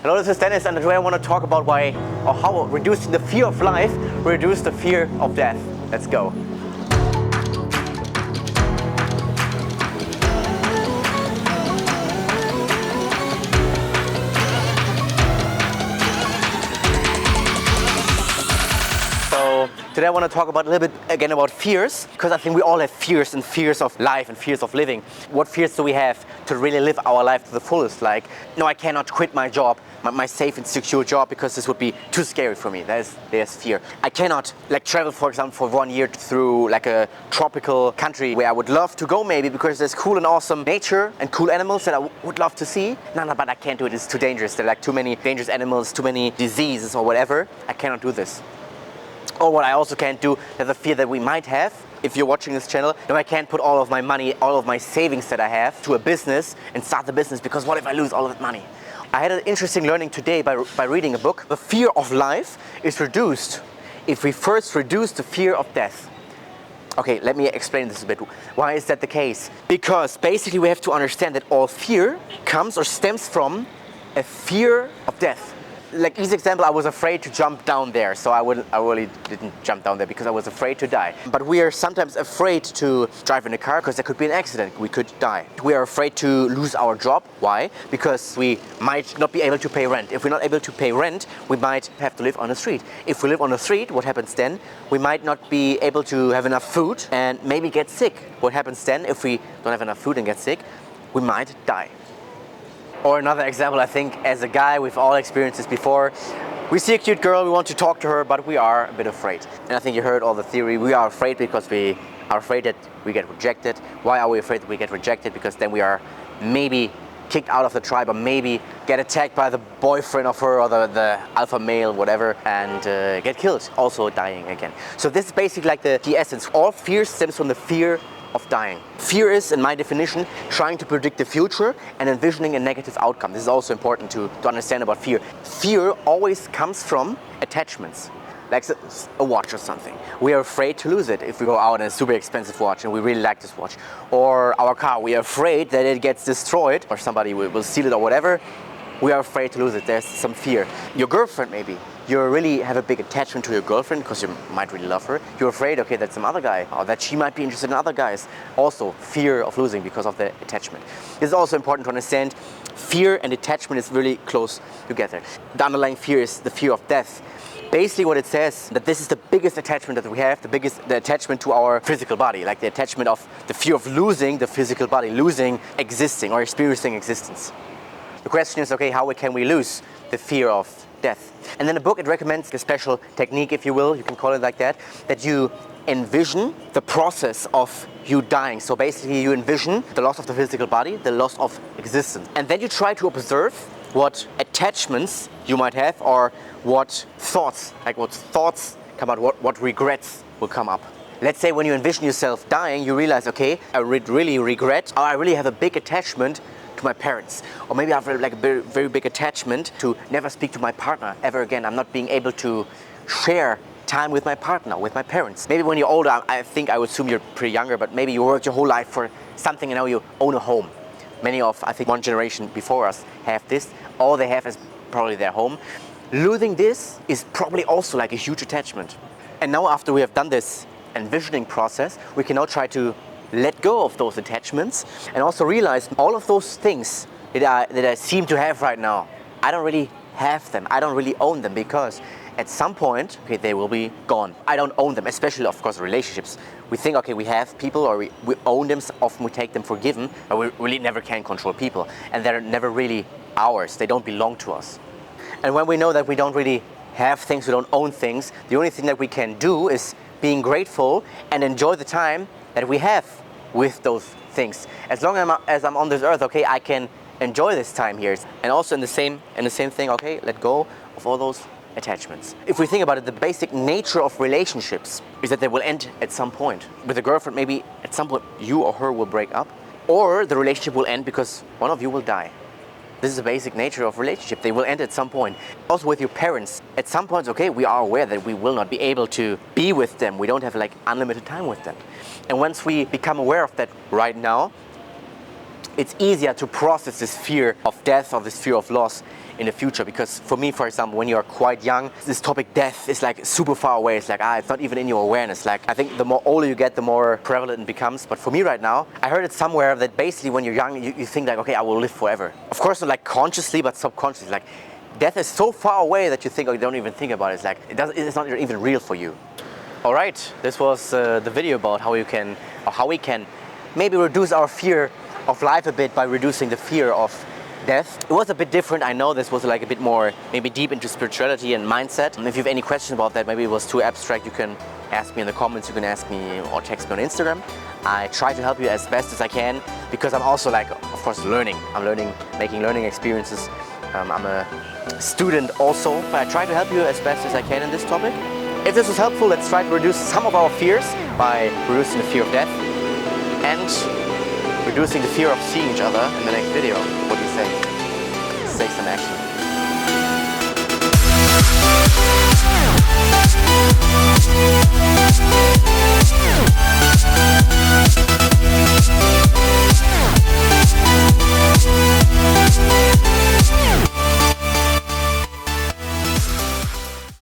Hello, this is Dennis, and today I want to talk about why or how reducing the fear of life reduce the fear of death. Let's go. So today I want to talk about a little bit again about fears, because I think we all have fears, and fears of life and fears of living. What fears do we have to really live our life to the fullest? Like, no, I cannot quit my job, my safe and secure job, because this would be too scary for me. There's fear. I cannot travel, for example, for 1 year through a tropical country where I would love to go, maybe because there's cool and awesome nature and cool animals that I would love to see. No, but I can't do it. It's too dangerous. There are too many dangerous animals, too many diseases or whatever. I cannot do this. Or what I also can't do, there's a fear that we might have, if you're watching this channel, no, I can't put all of my money, all of my savings that I have to a business and start the business, because what if I lose all of that money? I had an interesting learning today by reading a book. The fear of life is reduced if we first reduce the fear of death. Okay, let me explain this a bit. Why is that the case? Because basically we have to understand that all fear comes or stems from a fear of death. Like easy example, I was afraid to jump down there, so I really didn't jump down there because I was afraid to die. But we are sometimes afraid to drive in a car because there could be an accident, we could die. We are afraid to lose our job. Why? Because we might not be able to pay rent. If we're not able to pay rent, we might have to live on the street. If we live on the street, what happens then? We might not be able to have enough food and maybe get sick. What happens then if we don't have enough food and get sick? We might die. Or another example, I think as a guy, we've all experienced this before. We see a cute girl, we want to talk to her, but we are a bit afraid. And I think you heard all the theory. We are afraid because we are afraid that we get rejected. Why are we afraid that we get rejected? Because then we are maybe kicked out of the tribe, or maybe get attacked by the boyfriend of her, or the alpha male, whatever, and get killed, also dying again. So this is basically like the essence. All fear stems from the fear of dying. Fear is, in my definition, trying to predict the future and envisioning a negative outcome. This is also important to understand about fear. Fear always comes from attachments, like a watch or something. We are afraid to lose it if we go out in a super expensive watch and we really like this watch. Or our car, we are afraid that it gets destroyed or somebody will steal it or whatever. We are afraid to lose it. There's some fear. Your girlfriend, maybe. You really have a big attachment to your girlfriend because you might really love her. You're afraid, okay, that some other guy, or that she might be interested in other guys. Also, fear of losing because of the attachment. This is also important to understand. Fear and attachment is really close together. The underlying fear is the fear of death. Basically what it says, that this is the biggest attachment that we have, the attachment to our physical body, like the attachment of the fear of losing the physical body, losing existing or experiencing existence. The question is, okay, how can we lose the fear of death? And then the book, it recommends a special technique, if you will, you can call it like that you envision the process of you dying. So basically you envision the loss of the physical body, the loss of existence. And then you try to observe what attachments you might have, or what thoughts come out, what regrets will come up. Let's say when you envision yourself dying, you realize, okay, I really regret, or I really have a big attachment to my parents, or maybe I have a very big attachment to never speak to my partner ever again. I'm not being able to share time with my partner, with my parents. Maybe when you're older, I would assume you're pretty younger, but maybe you worked your whole life for something and now you own a home. Many of, I think, one generation before us have this. All they have is probably their home. Losing this is probably also like a huge attachment. And now after we have done this envisioning process, we can now try to let go of those attachments and also realize all of those things that I seem to have right now, I don't really have them. I don't really own them, because at some point, okay, they will be gone. I don't own them, especially, of course, relationships. We think, okay, we have people, or we own them, often we take them for given, but we really never can control people. And they're never really ours. They don't belong to us. And when we know that we don't really have things, we don't own things, the only thing that we can do is being grateful and enjoy the time that we have with those things. As long as I'm on this earth, okay, I can enjoy this time here. And also in the same thing, okay, let go of all those attachments. If we think about it, the basic nature of relationships is that they will end at some point. With a girlfriend, maybe at some point you or her will break up, or the relationship will end because one of you will die. This is the basic nature of relationship. They will end at some point. Also with your parents, at some point, okay, we are aware that we will not be able to be with them. We don't have unlimited time with them. And once we become aware of that right now, it's easier to process this fear of death or this fear of loss in the future. Because for me, for example, when you're quite young, this topic death is like super far away. It's like, it's not even in your awareness. Like, I think the more older you get, the more prevalent it becomes. But for me right now, I heard it somewhere that basically when you're young, you think like, okay, I will live forever. Of course, not like consciously, but subconsciously. Like, death is so far away that you think, you don't even think about it. It's like, it's not even real for you. All right, this was the video about how we can maybe reduce our fear of life a bit by reducing the fear of death. It was a bit different. I know this was like a bit more maybe deep into spirituality and mindset. And if you have any questions about that, maybe it was too abstract, you can ask me in the comments, you can ask me or text me on Instagram. I try to help you as best as I can because I'm also like, of course, learning. I'm making learning experiences. I'm a student also, but I try to help you as best as I can in this topic. If this was helpful, let's try to reduce some of our fears by reducing the fear of death and reducing the fear of seeing each other in the next video. What do you say? Let's take some action.